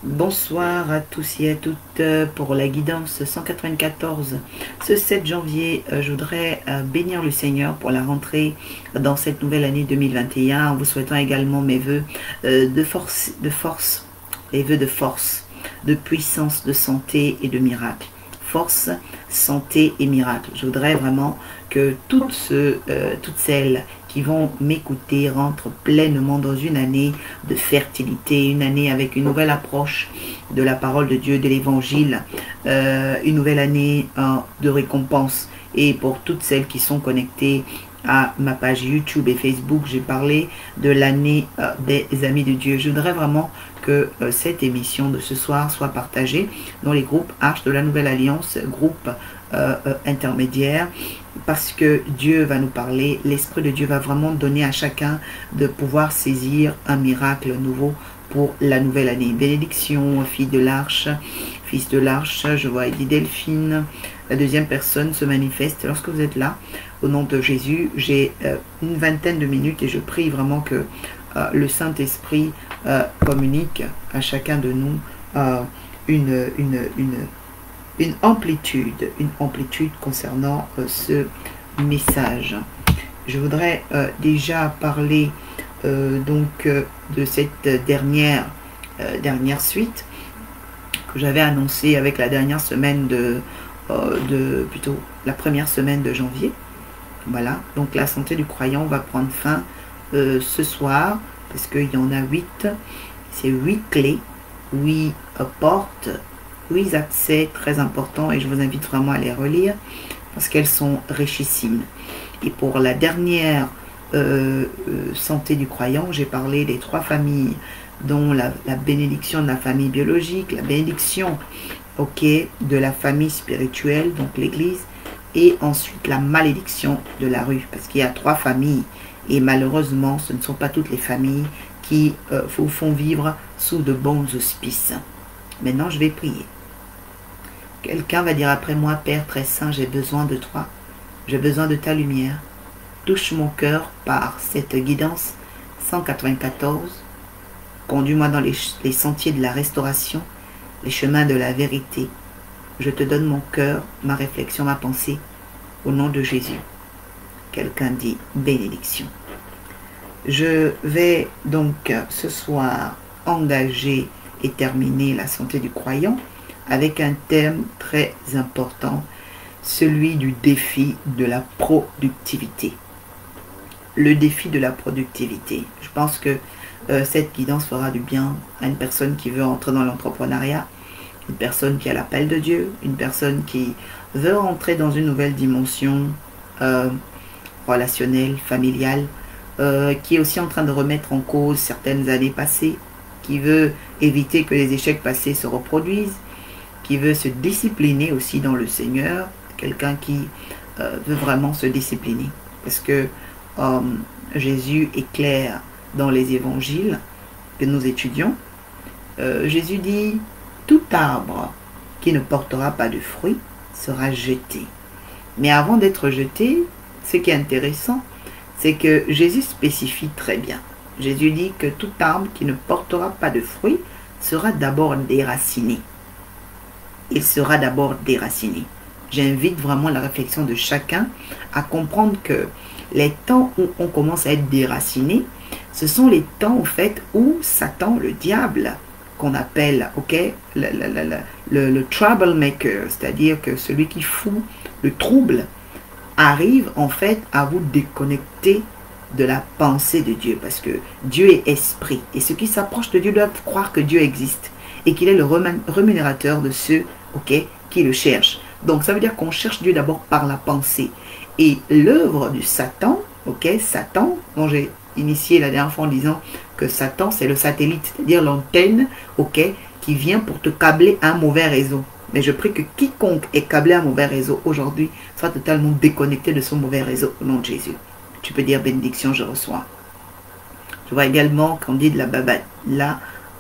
Bonsoir à tous et à toutes pour la guidance 194. Ce 7 janvier, je voudrais bénir le Seigneur pour la rentrée dans cette nouvelle année 2021 en vous souhaitant également mes vœux les vœux de force, de puissance, de santé et de miracle. Force, santé et miracle. Je voudrais vraiment que toutes celles qui vont m'écouter rentrent pleinement dans une année de fertilité, une année avec une nouvelle approche de la parole de Dieu, de l'évangile, une nouvelle année de récompense. Et pour toutes celles qui sont connectées à ma page YouTube et Facebook, j'ai parlé de l'année des amis de Dieu. Je voudrais vraiment que cette émission de ce soir soit partagée dans les groupes Arche de la Nouvelle Alliance, groupe intermédiaire, parce que Dieu va nous parler, l'Esprit de Dieu va vraiment donner à chacun de pouvoir saisir un miracle nouveau pour la nouvelle année. Bénédiction, fille de l'Arche, fils de l'Arche, je vois Eddie Delphine, la deuxième personne se manifeste. Lorsque vous êtes là, au nom de Jésus, j'ai une vingtaine de minutes et je prie vraiment que le Saint-Esprit communique à chacun de nous une amplitude concernant ce message. Je voudrais déjà parler de cette dernière suite que j'avais annoncée avec la dernière semaine plutôt la première semaine de janvier. Voilà, donc la santé du croyant va prendre fin ce soir, parce qu'il y en a 8, c'est 8 clés, 8 portes, 8 accès très importants, et je vous invite vraiment à les relire parce qu'elles sont richissimes. Et pour la dernière santé du croyant, j'ai parlé des 3 familles, dont la bénédiction de la famille biologique, la bénédiction de la famille spirituelle, donc l'église, et ensuite la malédiction de la rue, parce qu'il y a 3 familles, et malheureusement ce ne sont pas toutes les familles qui vous font vivre sous de bons auspices. Maintenant je vais prier. Quelqu'un va dire après moi: Père très saint, j'ai besoin de toi, j'ai besoin de ta lumière. Touche mon cœur par cette guidance 194. Conduis-moi dans les sentiers de la restauration, les chemins de la vérité. Je te donne mon cœur, ma réflexion, ma pensée, au nom de Jésus. Quelqu'un dit bénédiction. Je vais donc ce soir engager et terminer la santé du croyant avec un thème très important, celui du défi de la productivité. Le défi de la productivité. Je pense que cette guidance fera du bien à une personne qui veut entrer dans l'entrepreneuriat, une personne qui a l'appel de Dieu, une personne qui veut entrer dans une nouvelle dimension relationnelle, familiale, qui est aussi en train de remettre en cause certaines années passées, qui veut éviter que les échecs passés se reproduisent, qui veut se discipliner aussi dans le Seigneur, quelqu'un qui veut vraiment se discipliner. Parce que Jésus est clair dans les évangiles que nous étudions. Jésus dit: tout arbre qui ne portera pas de fruits sera jeté. Mais avant d'être jeté, ce qui est intéressant, c'est que Jésus spécifie très bien. Jésus dit que tout arbre qui ne portera pas de fruits sera d'abord déraciné. Il sera d'abord déraciné. J'invite vraiment la réflexion de chacun à comprendre que les temps où on commence à être déraciné, ce sont les temps en fait où Satan, le diable, qu'on appelle le troublemaker, c'est-à-dire que celui qui fout le trouble, arrive en fait à vous déconnecter de la pensée de Dieu, parce que Dieu est esprit, et ceux qui s'approchent de Dieu doivent croire que Dieu existe et qu'il est le rémunérateur de ceux qui le cherchent. Donc ça veut dire qu'on cherche Dieu d'abord par la pensée. Et l'œuvre du Satan, Satan, dont j'ai initié la dernière fois en disant que Satan c'est le satellite, c'est-à-dire l'antenne, qui vient pour te câbler à un mauvais réseau. Mais je prie que quiconque est câblé à un mauvais réseau aujourd'hui soit totalement déconnecté de son mauvais réseau au nom de Jésus. Tu peux dire bénédiction, je reçois. Je vois également Candide la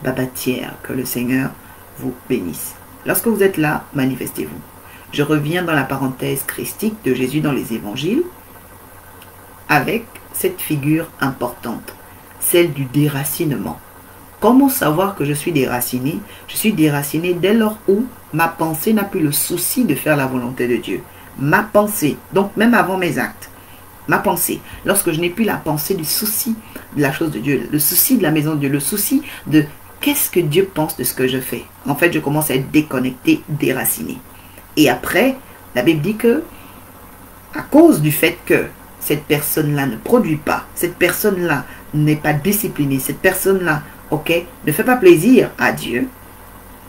babatière, que le Seigneur vous bénisse. Lorsque vous êtes là, manifestez-vous. Je reviens dans la parenthèse christique de Jésus dans les évangiles avec cette figure importante, celle du déracinement. Comment savoir que je suis déraciné? Je suis déraciné dès lors où ma pensée n'a plus le souci de faire la volonté de Dieu. Ma pensée, donc même avant mes actes, ma pensée, lorsque je n'ai plus la pensée du souci de la chose de Dieu, le souci de la maison de Dieu, le souci de qu'est-ce que Dieu pense de ce que je fais. En fait, je commence à être déconnecté, déraciné. Et après, la Bible dit que, à cause du fait que cette personne-là ne produit pas, cette personne-là n'est pas disciplinée, cette personne-là, ok, ne fait pas plaisir à Dieu,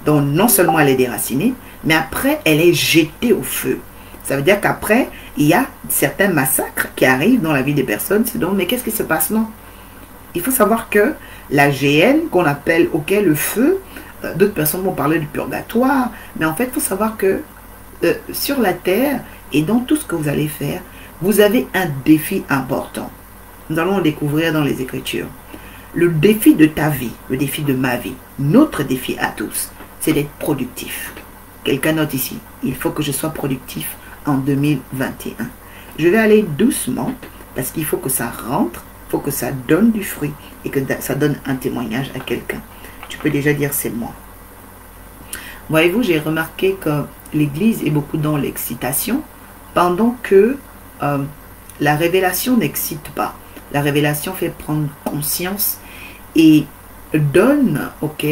donc non seulement elle est déracinée, mais après, elle est jetée au feu. Ça veut dire qu'après, il y a certains massacres qui arrivent dans la vie des personnes. C'est donc, mais qu'est-ce qui se passe? Non. Il faut savoir que la GN, qu'on appelle, ok, le feu, d'autres personnes vont parler du purgatoire, mais en fait, il faut savoir que sur la terre et dans tout ce que vous allez faire, vous avez un défi important. Nous allons le découvrir dans les Écritures. Le défi de ta vie, le défi de ma vie, notre défi à tous, c'est d'être productif. Quelqu'un note ici, il faut que je sois productif en 2021. Je vais aller doucement parce qu'il faut que ça rentre, il faut que ça donne du fruit et que ça donne un témoignage à quelqu'un. Tu peux déjà dire c'est moi. Voyez-vous, j'ai remarqué que l'Église est beaucoup dans l'excitation pendant que la révélation n'excite pas. La révélation fait prendre conscience et donne, ok,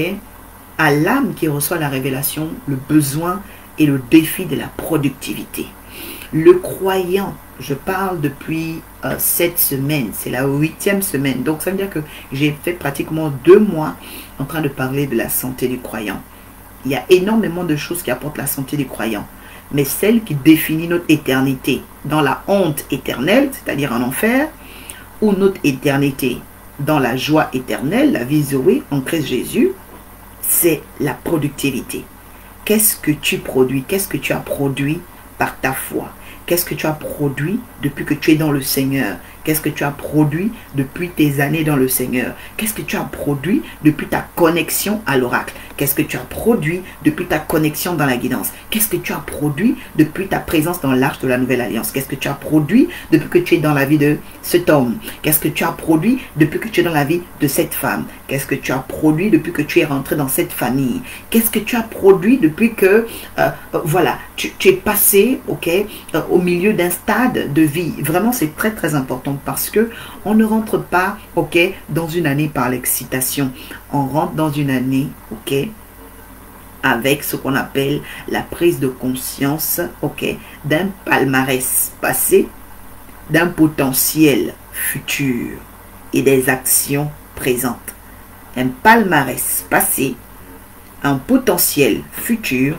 à l'âme qui reçoit la révélation le besoin et le défi de la productivité. Le croyant, je parle depuis 7 semaines, c'est la 8e semaine, donc ça veut dire que j'ai fait pratiquement 2 mois en train de parler de la santé du croyant. Il y a énormément de choses qui apportent la santé du croyant, mais celle qui définit notre éternité dans la honte éternelle, c'est-à-dire en enfer, ou notre éternité dans la joie éternelle, la vie Zoé en Christ Jésus, c'est la productivité. Qu'est-ce que tu produis? Qu'est-ce que tu as produit par ta foi? Qu'est-ce que tu as produit depuis que tu es dans le Seigneur? Qu'est-ce que tu as produit depuis tes années dans le Seigneur? Qu'est-ce que tu as produit depuis ta connexion à l'oracle? Qu'est-ce que tu as produit depuis ta connexion dans la guidance? Qu'est-ce que tu as produit depuis ta présence dans l'arche de la nouvelle alliance? Qu'est-ce que tu as produit depuis que tu es dans la vie de cet homme? Qu'est-ce que tu as produit depuis que tu es dans la vie de cette femme? Qu'est-ce que tu as produit depuis que tu es rentré dans cette famille? Qu'est-ce que tu as produit depuis que, voilà, tu es passé, ok, au milieu d'un stade de vie? Vraiment, c'est très très important parce que on ne rentre pas, ok, dans une année par l'excitation. On rentre dans une année, ok, avec ce qu'on appelle la prise de conscience, ok, d'un palmarès passé, d'un potentiel futur et des actions présentes. Un palmarès passé, un potentiel futur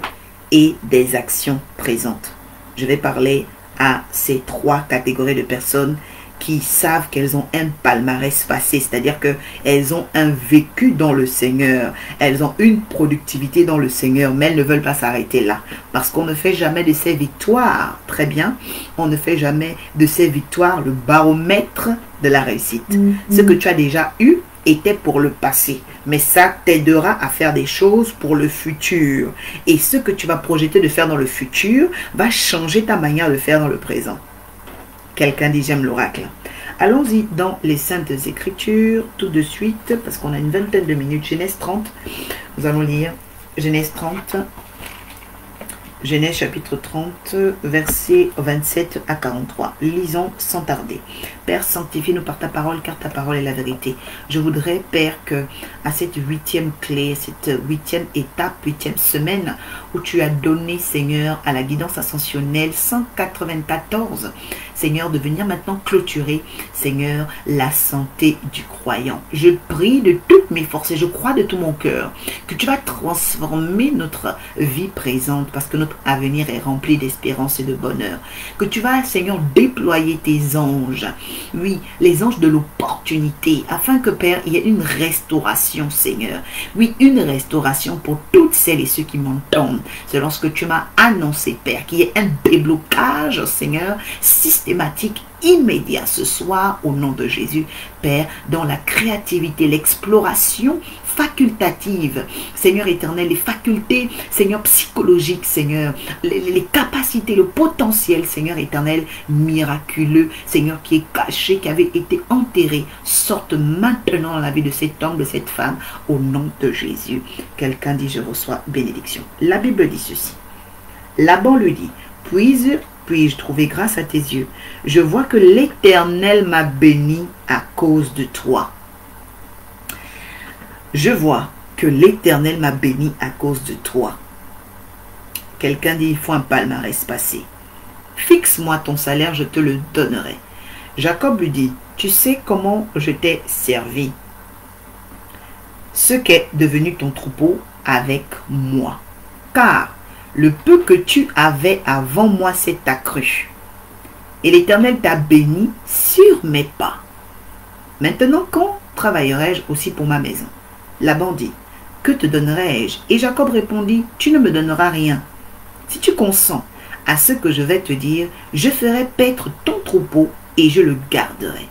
et des actions présentes. Je vais parler à ces 3 catégories de personnes qui savent qu'elles ont un palmarès passé, c'est-à-dire qu'elles ont un vécu dans le Seigneur, elles ont une productivité dans le Seigneur, mais elles ne veulent pas s'arrêter là, parce qu'on ne fait jamais de ces victoires, très bien, on ne fait jamais de ces victoires le baromètre de la réussite. Ce que tu as déjà eu était pour le passé, mais ça t'aidera à faire des choses pour le futur, et ce que tu vas projeter de faire dans le futur va changer ta manière de faire dans le présent. Quelqu'un dit j'aime l'oracle. Allons-y dans les Saintes Écritures tout de suite, parce qu'on a une vingtaine de minutes. Genèse 30, nous allons lire Genèse 30, Genèse chapitre 30, versets 27 à 43. Lisons sans tarder. Père, sanctifie-nous par ta parole, car ta parole est la vérité. Je voudrais, Père, que à cette 8e clé, cette 8e étape, 8e semaine, où tu as donné, Seigneur, à la guidance ascensionnelle 194, Seigneur, de venir maintenant clôturer, Seigneur, la santé du croyant. Je prie de toutes mes forces et je crois de tout mon cœur que tu vas transformer notre vie présente, parce que notre avenir est rempli d'espérance et de bonheur. Que tu vas, Seigneur, déployer tes anges, oui, les anges de l'opportunité, afin que, Père, il y ait une restauration, Seigneur. Oui, une restauration pour toutes celles et ceux qui m'entendent, selon ce que tu m'as annoncé, Père, qu'il y ait un déblocage, Seigneur, systématique, immédiat ce soir, au nom de Jésus, Père, dans la créativité, l'exploration facultatives, Seigneur éternel, les facultés, Seigneur, psychologiques, Seigneur, les capacités, le potentiel, Seigneur éternel, miraculeux, Seigneur, qui est caché, qui avait été enterré, sorte maintenant dans la vie de cet homme, de cette femme, au nom de Jésus. Quelqu'un dit, je reçois bénédiction. La Bible dit ceci. Laban lui dit, puis-je trouver grâce à tes yeux? Je vois que l'Éternel m'a béni à cause de toi. Je vois que l'Éternel m'a béni à cause de toi. Quelqu'un dit, il faut un palmarès passé. Fixe-moi ton salaire, je te le donnerai. Jacob lui dit, tu sais comment je t'ai servi, ce qu'est devenu ton troupeau avec moi. Car le peu que tu avais avant moi s'est accru. Et l'Éternel t'a béni sur mes pas. Maintenant, quand travaillerai-je aussi pour ma maison? Laban dit, que te donnerai-je? Et Jacob répondit, tu ne me donneras rien. Si tu consens à ce que je vais te dire, je ferai paître ton troupeau et je le garderai.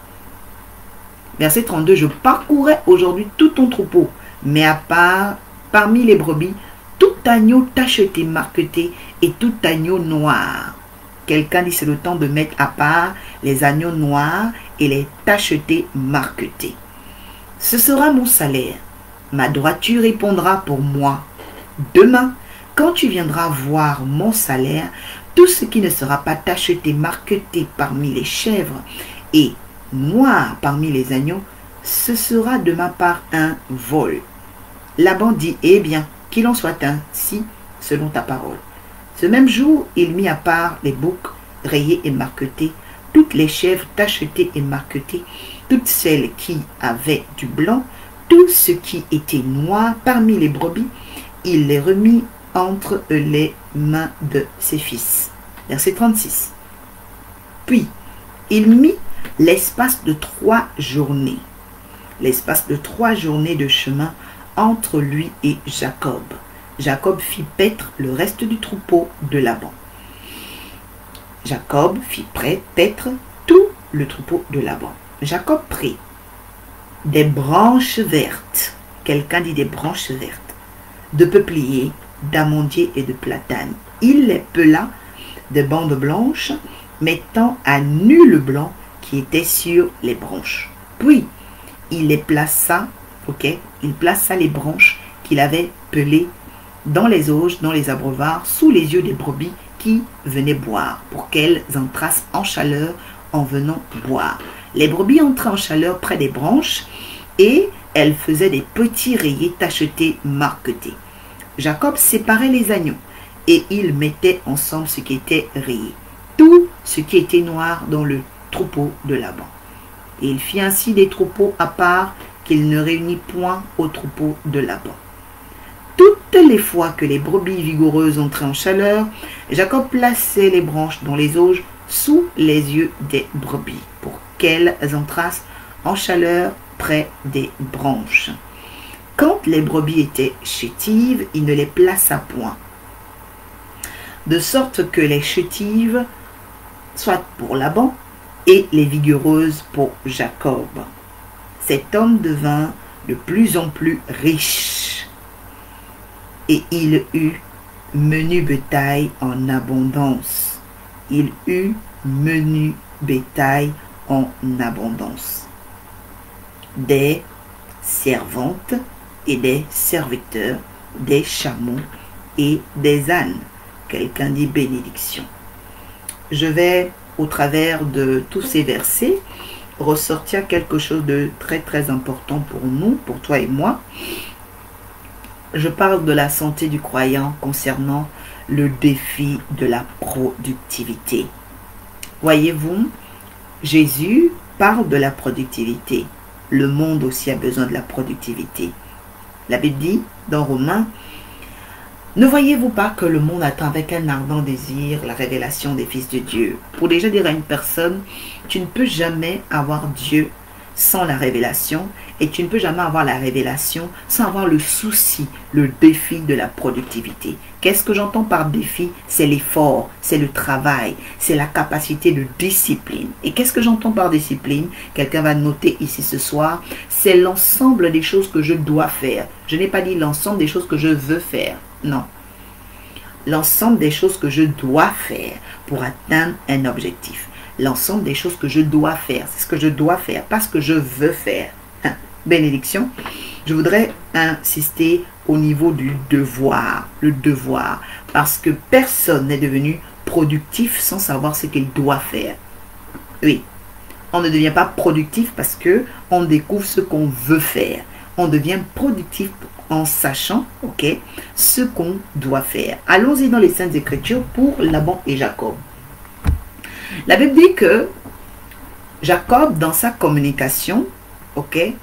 Verset 32, je parcourrai aujourd'hui tout ton troupeau, mais à part, parmi les brebis, tout agneau tacheté, marqueté et tout agneau noir. Quelqu'un dit, c'est le temps de mettre à part les agneaux noirs et les tachetés, marquetés. Ce sera mon salaire. Ma droiture répondra pour moi. Demain, quand tu viendras voir mon salaire, tout ce qui ne sera pas tacheté, marqueté parmi les chèvres et noir parmi les agneaux, ce sera de ma part un vol. Laban dit, eh bien, qu'il en soit ainsi selon ta parole. Ce même jour, il mit à part les boucs rayés et marquetés, toutes les chèvres tachetées et marquetées, toutes celles qui avaient du blanc, tout ce qui était noir parmi les brebis, il les remit entre les mains de ses fils. Verset 36. Puis, il mit l'espace de 3 journées, l'espace de 3 journées de chemin entre lui et Jacob. Jacob fit paître le reste du troupeau de Laban. Jacob fit paître tout le troupeau de Laban. Jacob prit des branches vertes, quelqu'un dit des branches vertes, de peuplier, d'amandier et de platane. Il les pela de bandes blanches, mettant à nu le blanc qui était sur les branches. Puis, il les plaça, il plaça les branches qu'il avait pelées dans les auges, dans les abreuvoirs, sous les yeux des brebis qui venaient boire, pour qu'elles entrassent en chaleur en venant boire. Les brebis entraient en chaleur près des branches, et elles faisaient des petits rayés tachetés, marquetés. Jacob séparait les agneaux, et il mettait ensemble ce qui était rayé, tout ce qui était noir dans le troupeau de Laban. Et il fit ainsi des troupeaux à part qu'il ne réunit point au troupeau de Laban. Toutes les fois que les brebis vigoureuses entraient en chaleur, Jacob plaçait les branches dans les auges sous les yeux des brebis, pour qu'elles entrassent en chaleur près des branches. Quand les brebis étaient chétives, il ne les plaça point, de sorte que les chétives soient pour Laban et les vigoureuses pour Jacob. Cet homme devint de plus en plus riche, et il eut menu bétail en abondance. Il eut menu bétail en abondance. Des servantes et des serviteurs, des chameaux et des ânes. Quelqu'un dit bénédiction. Je vais, au travers de tous ces versets, ressortir quelque chose de très très important pour nous, pour toi et moi. Je parle de la santé du croyant concernant le défi de la productivité. Voyez-vous, Jésus parle de la productivité. Le monde aussi a besoin de la productivité. La Bible dit dans Romains, ne voyez-vous pas que le monde attend avec un ardent désir la révélation des fils de Dieu? Pour déjà dire à une personne, tu ne peux jamais avoir Dieu sans la révélation et tu ne peux jamais avoir la révélation sans avoir le souci, le défi de la productivité. Qu'est-ce que j'entends par défi? C'est l'effort, c'est le travail, c'est la capacité de discipline. Et qu'est-ce que j'entends par discipline? Quelqu'un va noter ici ce soir, c'est l'ensemble des choses que je dois faire. Je n'ai pas dit l'ensemble des choses que je veux faire, non. L'ensemble des choses que je dois faire pour atteindre un objectif. L'ensemble des choses que je dois faire. C'est ce que je dois faire, pas ce que je veux faire. Bénédiction. Je voudrais insister au niveau du devoir. Le devoir. Parce que personne n'est devenu productif sans savoir ce qu'il doit faire. Oui. On ne devient pas productif parce que on découvre ce qu'on veut faire. On devient productif en sachant, ok, ce qu'on doit faire. Allons-y dans les Saintes Écritures pour Laban et Jacob. La Bible dit que Jacob, dans sa communication, ok,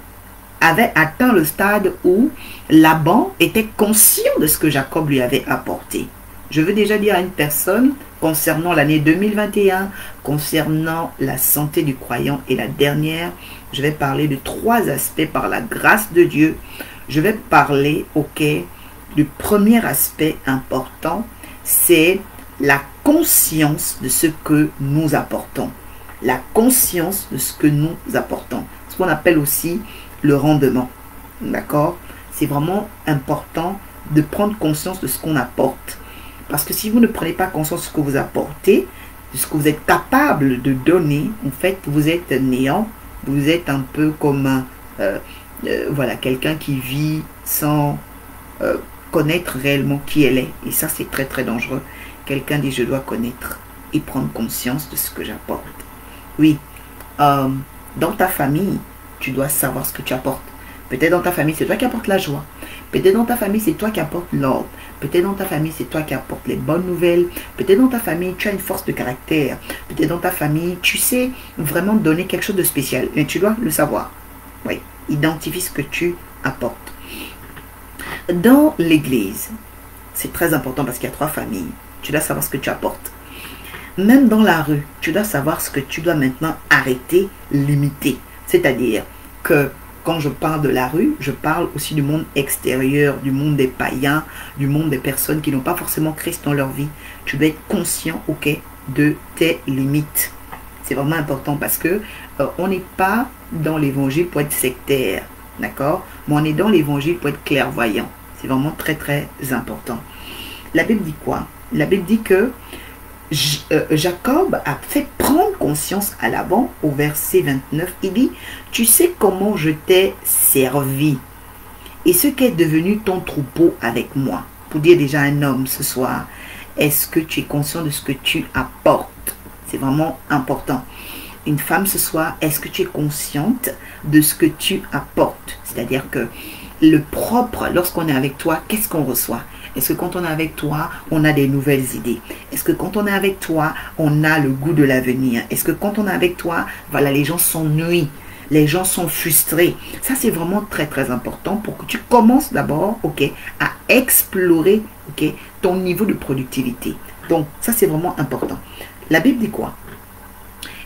avait atteint le stade où Laban était conscient de ce que Jacob lui avait apporté. Je veux déjà dire à une personne, concernant l'année 2021, concernant la santé du croyant et la dernière, je vais parler de 3 aspects par la grâce de Dieu. Je vais parler, ok, du premier aspect important, c'est la conscience de ce que nous apportons. La conscience de ce que nous apportons. Ce qu'on appelle aussi le rendement. D'accord? C'est vraiment important de prendre conscience de ce qu'on apporte. Parce que si vous ne prenez pas conscience de ce que vous apportez, de ce que vous êtes capable de donner, en fait, vous êtes néant. Vous êtes un peu comme voilà, quelqu'un qui vit sans connaître réellement qui elle est. Et ça, c'est très, très dangereux. Quelqu'un dit, je dois connaître et prendre conscience de ce que j'apporte. Oui, dans ta famille, tu dois savoir ce que tu apportes. Peut-être dans ta famille, c'est toi qui apportes la joie. Peut-être dans ta famille, c'est toi qui apportes l'ordre. Peut-être dans ta famille, c'est toi qui apportes les bonnes nouvelles. Peut-être dans ta famille, tu as une force de caractère. Peut-être dans ta famille, tu sais vraiment donner quelque chose de spécial. Mais tu dois le savoir. Oui, identifie ce que tu apportes. Dans l'église, c'est très important parce qu'il y a 3 familles. Tu dois savoir ce que tu apportes. Même dans la rue, tu dois savoir ce que tu dois maintenant arrêter, limiter. C'est-à-dire que quand je parle de la rue, je parle aussi du monde extérieur, du monde des païens, du monde des personnes qui n'ont pas forcément Christ dans leur vie. Tu dois être conscient, ok, de tes limites. C'est vraiment important parce que on n'est pas dans l'évangile pour être sectaire, d'accord? Mais on est dans l'évangile pour être clairvoyant. C'est vraiment très, très important. La Bible dit quoi? La Bible dit que Jacob a fait prendre conscience à Laban au verset 29. Il dit, tu sais comment je t'ai servi et ce qu'est devenu ton troupeau avec moi. Pour dire déjà à un homme ce soir, est-ce que tu es conscient de ce que tu apportes? C'est vraiment important. Une femme ce soir, est-ce que tu es consciente de ce que tu apportes? C'est-à-dire que le propre, lorsqu'on est avec toi, qu'est-ce qu'on reçoit? Est-ce que quand on est avec toi, on a des nouvelles idées? Est-ce que quand on est avec toi, on a le goût de l'avenir? Est-ce que quand on est avec toi, voilà, les gens s'ennuient, les gens sont frustrés? Ça, c'est vraiment très, très important pour que tu commences d'abord, ok, à explorer, ok, ton niveau de productivité. Donc, ça, c'est vraiment important. La Bible dit quoi?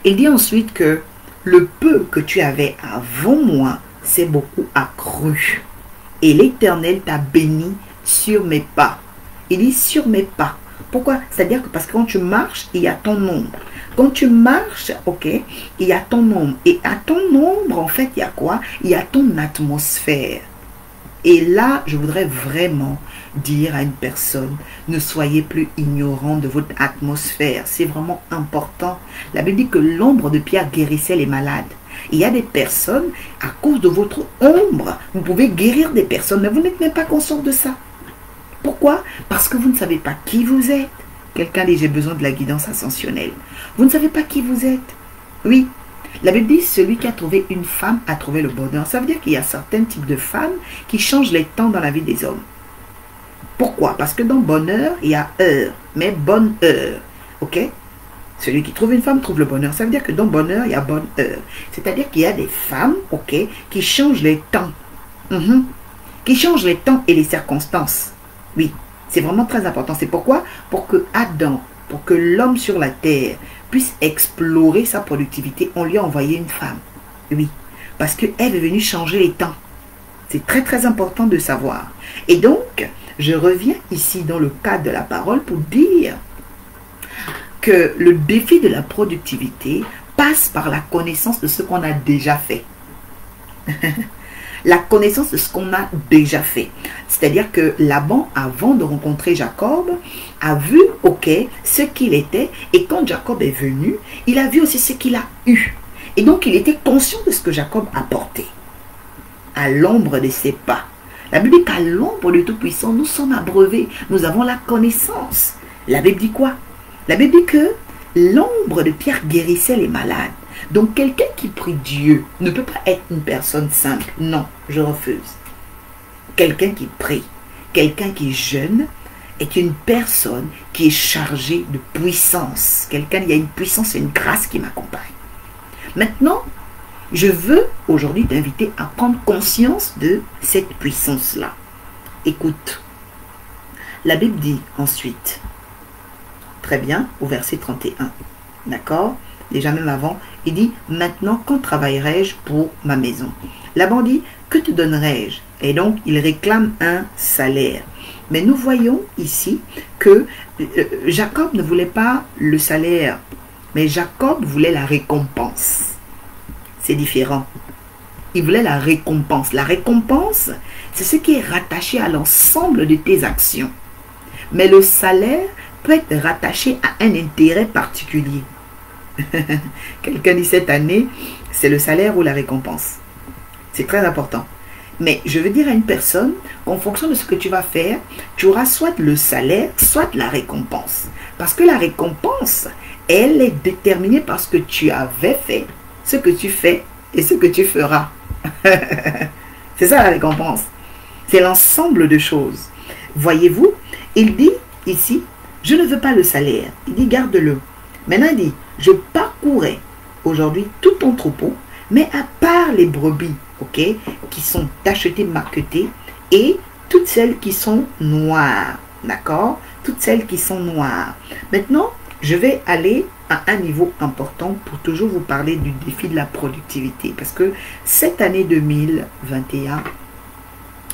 Il dit ensuite que le peu que tu avais avant moi, c'est beaucoup accru. Et l'Éternel t'a béni sur mes pas. Il dit sur mes pas. Pourquoi? C'est-à-dire que parce que quand tu marches, il y a ton ombre. Quand tu marches, ok, il y a ton ombre. Et à ton ombre, en fait, il y a quoi? Il y a ton atmosphère. Et là, je voudrais vraiment dire à une personne, ne soyez plus ignorant de votre atmosphère. C'est vraiment important. La Bible dit que l'ombre de Pierre guérissait les malades. Il y a des personnes, à cause de votre ombre, vous pouvez guérir des personnes, mais vous n'êtes même pas conscient de ça. Pourquoi? Parce que vous ne savez pas qui vous êtes. Quelqu'un dit, j'ai besoin de la guidance ascensionnelle. Vous ne savez pas qui vous êtes. Oui. La Bible dit, celui qui a trouvé une femme a trouvé le bonheur. Ça veut dire qu'il y a certains types de femmes qui changent les temps dans la vie des hommes. Pourquoi? Parce que dans bonheur, il y a heure, mais bonne heure. Ok? Celui qui trouve une femme trouve le bonheur. Ça veut dire que dans bonheur, il y a bonne heure. C'est-à-dire qu'il y a des femmes, ok, qui changent les temps. Qui changent les temps et les circonstances. Oui, c'est vraiment très important. C'est pourquoi? Pour que Adam, pour que l'homme sur la terre puisse explorer sa productivité, on lui a envoyé une femme. Oui. Parce qu'elle est venue changer les temps. C'est très très important de savoir. Et donc, je reviens ici dans le cadre de la parole pour dire que le défi de la productivité passe par la connaissance de ce qu'on a déjà fait. La connaissance de ce qu'on a déjà fait. C'est-à-dire que Laban, avant de rencontrer Jacob, a vu, ok, ce qu'il était. Et quand Jacob est venu, il a vu aussi ce qu'il a eu. Et donc, il était conscient de ce que Jacob apportait. À l'ombre de ses pas. La Bible dit qu'à l'ombre du Tout-Puissant, nous sommes abreuvés. Nous avons la connaissance. La Bible dit quoi? La Bible dit que l'ombre de Pierre guérissait les malades. Donc, quelqu'un qui prie Dieu ne peut pas être une personne simple. Non, je refuse. Quelqu'un qui prie, quelqu'un qui jeûne, est une personne qui est chargée de puissance. Quelqu'un, il y a une puissance et une grâce qui m'accompagne. Maintenant, je veux aujourd'hui t'inviter à prendre conscience de cette puissance-là. Écoute, la Bible dit ensuite, très bien, au verset 31, d'accord? Déjà même avant, il dit, maintenant, quand travaillerai-je pour ma maison? Laban dit, que te donnerai-je? Et donc, il réclame un salaire. Mais nous voyons ici que Jacob ne voulait pas le salaire, mais Jacob voulait la récompense. C'est différent. Il voulait la récompense. La récompense, c'est ce qui est rattaché à l'ensemble de tes actions. Mais le salaire peut être rattaché à un intérêt particulier. Quelqu'un dit cette année, c'est le salaire ou la récompense. C'est très important. Mais je veux dire à une personne, en fonction de ce que tu vas faire, tu auras soit le salaire, soit la récompense. Parce que la récompense, elle est déterminée par ce que tu avais fait, ce que tu fais et ce que tu feras. C'est ça la récompense. C'est l'ensemble de choses. Voyez-vous, il dit ici, je ne veux pas le salaire. Il dit, garde-le. Maintenant, il dit, je parcourais aujourd'hui tout ton troupeau, mais à part les brebis, ok, qui sont tachetées, marquetées, et toutes celles qui sont noires, d'accord? Toutes celles qui sont noires. Maintenant, je vais aller à un niveau important pour toujours vous parler du défi de la productivité. Parce que cette année 2021,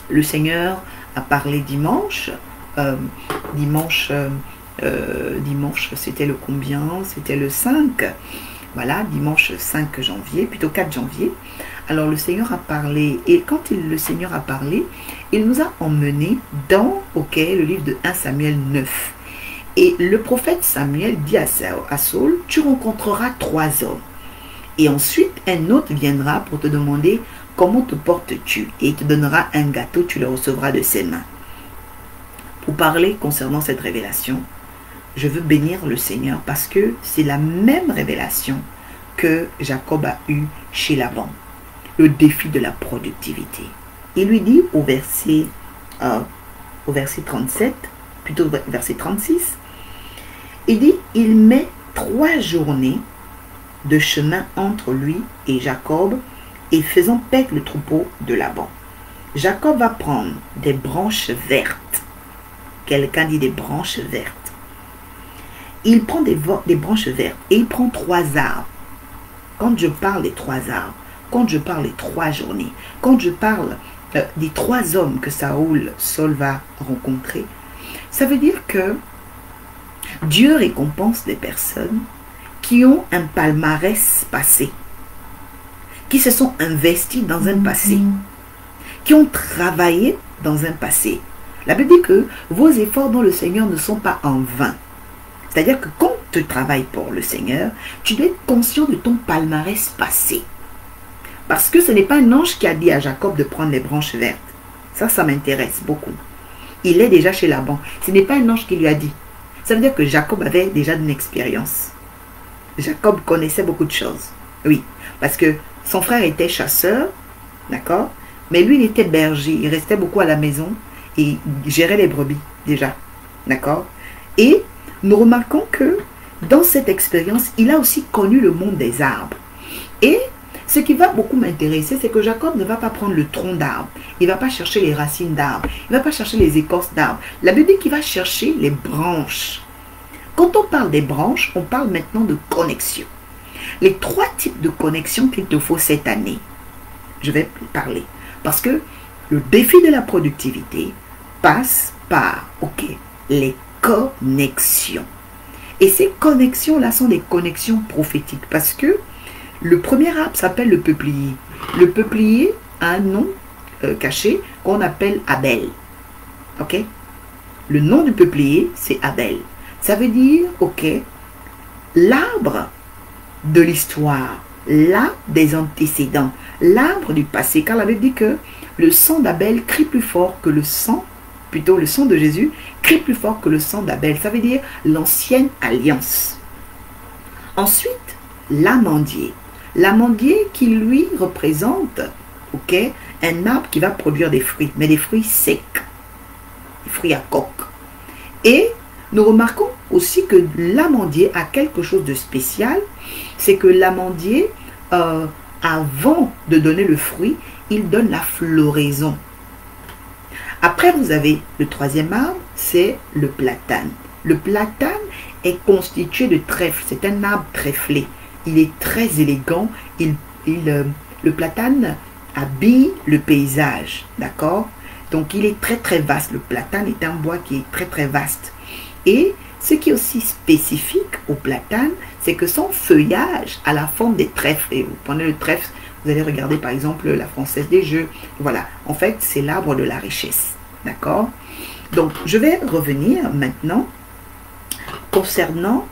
le Seigneur a parlé dimanche. Dimanche, c'était le combien? C'était le 5. Voilà, dimanche 5 janvier, plutôt 4 janvier. Alors le Seigneur a parlé, et quand le Seigneur a parlé, il nous a emmenés dans le livre de 1 Samuel 9. Et le prophète Samuel dit à Saül, tu rencontreras 3 hommes. Et ensuite, un autre viendra pour te demander comment te portes-tu. Et il te donnera un gâteau, tu le recevras de ses mains. Pour parler concernant cette révélation, je veux bénir le Seigneur parce que c'est la même révélation que Jacob a eue chez Laban. Le défi de la productivité. Il lui dit au verset 37, plutôt verset 36, il dit, il met 3 journées de chemin entre lui et Jacob et faisant paître le troupeau de Laban. Jacob va prendre des branches vertes. Quelqu'un dit des branches vertes. Il prend des branches vertes et il prend 3 arbres. Quand je parle des 3 arbres, quand je parle des 3 journées, quand je parle des 3 hommes que Saül va rencontrer, ça veut dire que Dieu récompense des personnes qui ont un palmarès passé, qui se sont investis dans un passé, qui ont travaillé dans un passé. La Bible dit que vos efforts dans le Seigneur ne sont pas en vain. C'est-à-dire que quand tu travailles pour le Seigneur, tu dois être conscient de ton palmarès passé. Parce que ce n'est pas un ange qui a dit à Jacob de prendre les branches vertes. Ça m'intéresse beaucoup. Il est déjà chez Laban. Ce n'est pas un ange qui lui a dit. Ça veut dire que Jacob avait déjà une expérience. Jacob connaissait beaucoup de choses. Oui, parce que son frère était chasseur, d'accord? Mais lui, il était berger. Il restait beaucoup à la maison et il gérait les brebis, déjà. D'accord? Et nous remarquons que dans cette expérience, il a aussi connu le monde des arbres. Et ce qui va beaucoup m'intéresser, c'est que Jacob ne va pas prendre le tronc d'arbre. Il ne va pas chercher les racines d'arbre. Il ne va pas chercher les écorces d'arbre. La Bible dit qu'il va chercher les branches. Quand on parle des branches, on parle maintenant de connexion. Les 3 types de connexions qu'il te faut cette année. je vais parler. Parce que le défi de la productivité passe par, ok, les connexions. Et ces connexions-là sont des connexions prophétiques. Parce que le premier arbre s'appelle le peuplier. Le peuplier a un nom caché qu'on appelle Abel. Ok? Le nom du peuplier, c'est Abel. Ça veut dire, ok, l'arbre de l'histoire, l'arbre des antécédents, l'arbre du passé. Car la Bible dit que le sang d'Abel crie plus fort que le sang, plutôt le sang de Jésus, crie plus fort que le sang d'Abel. Ça veut dire l'ancienne alliance. Ensuite, l'amandier. L'amandier qui lui représente, ok, un arbre qui va produire des fruits, mais des fruits secs, des fruits à coque. Et nous remarquons aussi que l'amandier a quelque chose de spécial, c'est que l'amandier, avant de donner le fruit, il donne la floraison. Après, vous avez le troisième arbre, c'est le platane. Le platane est constitué de trèfle, c'est un arbre trèflé. Il est très élégant, le platane habille le paysage, d'accord? Donc il est très très vaste, le platane est un bois qui est très très vaste. Et ce qui est aussi spécifique au platane, c'est que son feuillage a la forme des trèfles. Et vous prenez le trèfle, vous allez regarder par exemple la Française des Jeux. Voilà, en fait c'est l'arbre de la richesse, d'accord? Donc je vais revenir maintenant concernant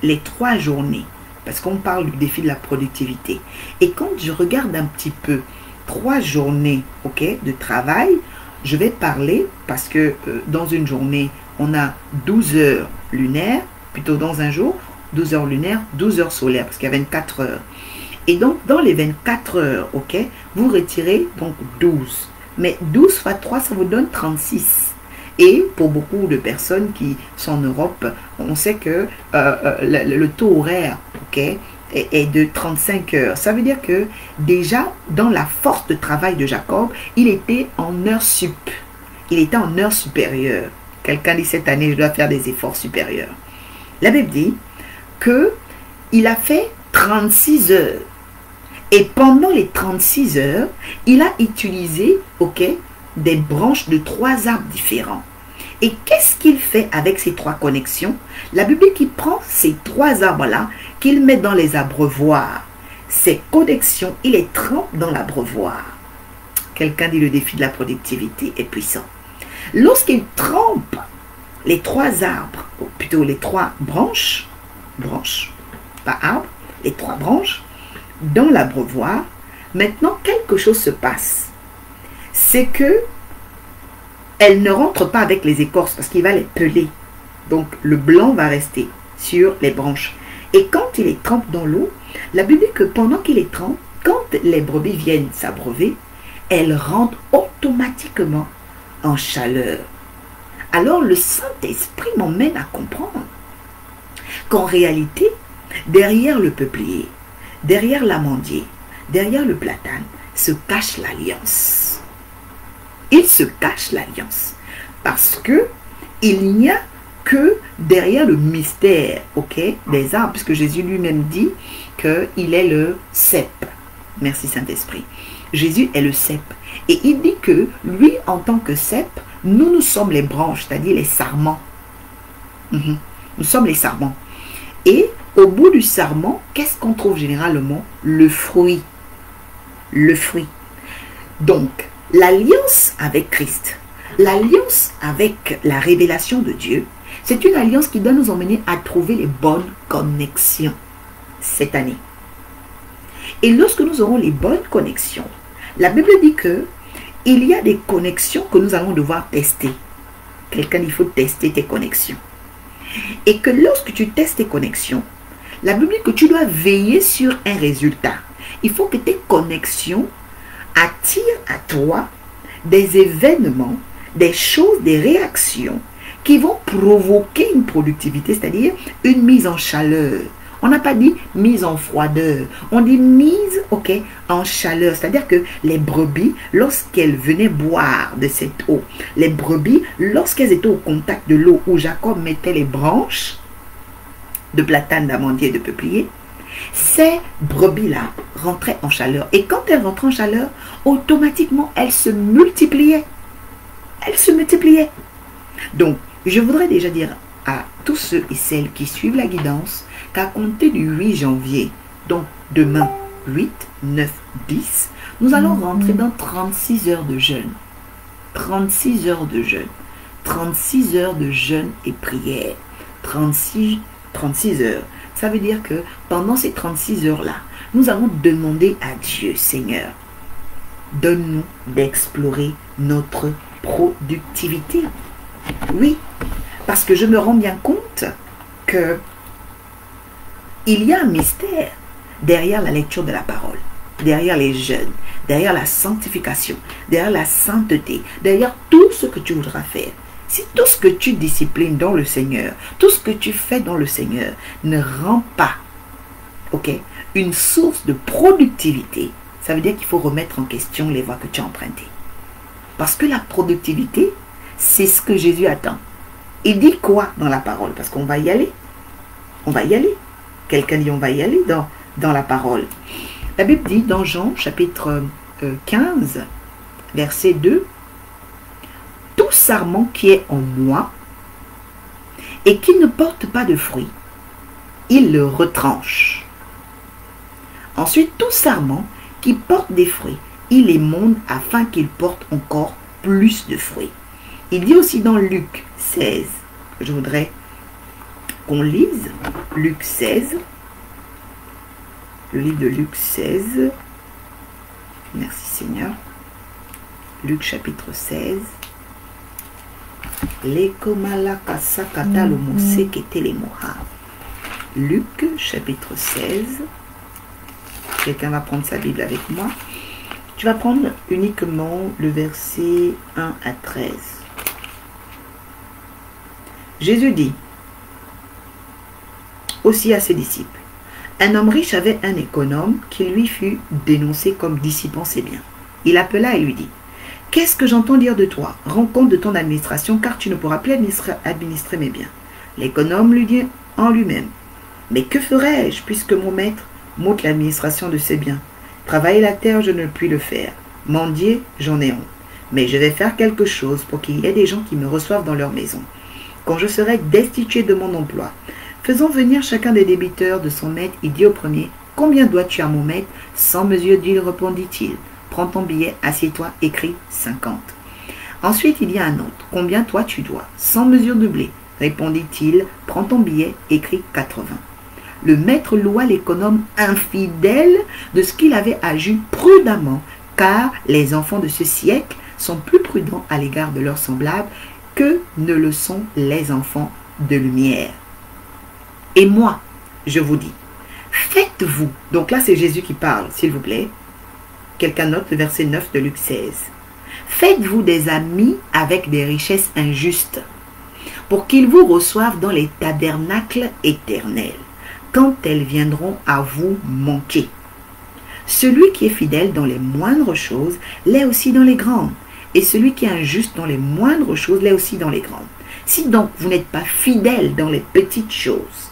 les 3 journées. Parce qu'on parle du défi de la productivité. Et quand je regarde un petit peu 3 journées, ok, de travail, je vais parler parce que dans une journée, on a 12 heures lunaires, plutôt dans un jour, 12 heures lunaires, 12 heures solaires, parce qu'il y a 24 heures. Et donc, dans les 24 heures, ok, vous retirez donc 12. Mais 12 fois 3, ça vous donne 36. Et pour beaucoup de personnes qui sont en Europe, on sait que le taux horaire, ok, est de 35 heures. Ça veut dire que déjà, dans la force de travail de Jacob, il était en heure sup. Il était en heure supérieure. Quelqu'un dit cette année, je dois faire des efforts supérieurs. La Bible dit qu'il a fait 36 heures. Et pendant les 36 heures, il a utilisé, ok, des branches de 3 arbres différents. Et qu'est-ce qu'il fait avec ces 3 connexions? La Bible dit qu'il prend ces 3 arbres-là, qu'il met dans les abreuvoirs. Ces connexions, il les trempe dans l'abreuvoir. Quelqu'un dit le défi de la productivité est puissant. Lorsqu'il trempe les 3 arbres, ou plutôt les 3 branches, pas arbres, les 3 branches, dans l'abreuvoir, maintenant quelque chose se passe. C'est que elle ne rentre pas avec les écorces parce qu'il va les peler. Donc le blanc va rester sur les branches. Et quand il les trempe dans l'eau, la Bible dit que pendant qu'il les trempe, quand les brebis viennent s'abreuver, elles rentrent automatiquement en chaleur. Alors le Saint-Esprit m'emmène à comprendre qu'en réalité, derrière le peuplier, derrière l'amandier, derrière le platane, se cache l'alliance. Il se cache l'alliance. Parce que il n'y a que derrière le mystère, ok, des arbres, puisque Jésus lui-même dit qu'il est le cep. Merci Saint-Esprit. Jésus est le cep. Et il dit que lui, en tant que cep, nous sommes les branches, c'est-à-dire les sarments. Nous sommes les sarments. Et au bout du sarment, qu'est-ce qu'on trouve généralement? Le fruit. Le fruit. Donc, l'alliance avec Christ, l'alliance avec la révélation de Dieu, c'est une alliance qui doit nous emmener à trouver les bonnes connexions cette année. Et lorsque nous aurons les bonnes connexions, la Bible dit que il y a des connexions que nous allons devoir tester. Quelqu'un dit, il faut tester tes connexions. Et que lorsque tu testes tes connexions, la Bible dit que tu dois veiller sur un résultat. Il faut que tes connexions attirent à toi des événements, des choses, des réactions qui vont provoquer une productivité, c'est-à-dire une mise en chaleur. On n'a pas dit mise en froideur, on dit mise, ok, en chaleur. C'est-à-dire que les brebis, lorsqu'elles venaient boire de cette eau, les brebis, lorsqu'elles étaient au contact de l'eau où Jacob mettait les branches de platane, d'amandier et de peuplier, Ces brebis-là rentraient en chaleur. Et quand elles rentraient en chaleur, automatiquement, elles se multipliaient. Elles se multipliaient. Donc, je voudrais déjà dire à tous ceux et celles qui suivent la guidance qu'à compter du 8 janvier, donc demain, 8, 9, 10, nous allons rentrer dans 36 heures de jeûne. 36 heures de jeûne. 36 heures de jeûne et prière. 36 heures. Ça veut dire que pendant ces 36 heures-là, nous allons demander à Dieu, Seigneur, donne-nous d'explorer notre productivité. Oui, parce que je me rends bien compte que il y a un mystère derrière la lecture de la parole, derrière les jeûnes, derrière la sanctification, derrière la sainteté, derrière tout ce que tu voudras faire. Si tout ce que tu disciplines dans le Seigneur, tout ce que tu fais dans le Seigneur ne rend pas, ok, une source de productivité, ça veut dire qu'il faut remettre en question les voies que tu as empruntées. Parce que la productivité, c'est ce que Jésus attend. Il dit quoi dans la parole? Parce qu'on va y aller. On va y aller. Quelqu'un dit on va y aller dans la parole. La Bible dit dans Jean chapitre 15, verset 2, « Tout sarment qui est en moi et qui ne porte pas de fruit, il le retranche. Ensuite, tout sarment qui porte des fruits, il les monte afin qu'il porte encore plus de fruits. » Il dit aussi dans Luc 16, je voudrais qu'on lise Luc 16, le livre de Luc 16, merci Seigneur, Luc chapitre 16, Luc chapitre 16, quelqu'un va prendre sa Bible avec moi, tu vas prendre uniquement le verset 1 à 13. Jésus dit aussi à ses disciples, un homme riche avait un économe qui lui fut dénoncé comme dissipant ses biens. Il appela et lui dit, qu'est-ce que j'entends dire de toi? Rends compte de ton administration, car tu ne pourras plus administrer mes biens. L'économe lui dit en lui-même, mais que ferais-je puisque mon maître m'ôte l'administration de ses biens? Travailler la terre, je ne puis le faire. Mendier, j'en ai honte. Mais je vais faire quelque chose pour qu'il y ait des gens qui me reçoivent dans leur maison. Quand je serai destitué de mon emploi, faisons venir chacun des débiteurs de son maître. Il dit au premier, combien dois-tu à mon maître? 100 mesures d'huile, répondit-il. Prends ton billet, assieds-toi, écris 50. Ensuite, il y a un autre. Combien toi tu dois? 100 mesures de blé, répondit-il. Prends ton billet, écris 80. Le maître loua l'économe infidèle de ce qu'il avait agi prudemment, car les enfants de ce siècle sont plus prudents à l'égard de leurs semblables que ne le sont les enfants de lumière. Et moi, je vous dis, faites-vous, donc là c'est Jésus qui parle, s'il vous plaît, quelqu'un note le verset 9 de Luc 16, faites-vous des amis avec des richesses injustes, pour qu'ils vous reçoivent dans les tabernacles éternels, quand elles viendront à vous manquer. Celui qui est fidèle dans les moindres choses l'est aussi dans les grandes, et celui qui est injuste dans les moindres choses l'est aussi dans les grandes. Si donc vous n'êtes pas fidèle dans les petites choses,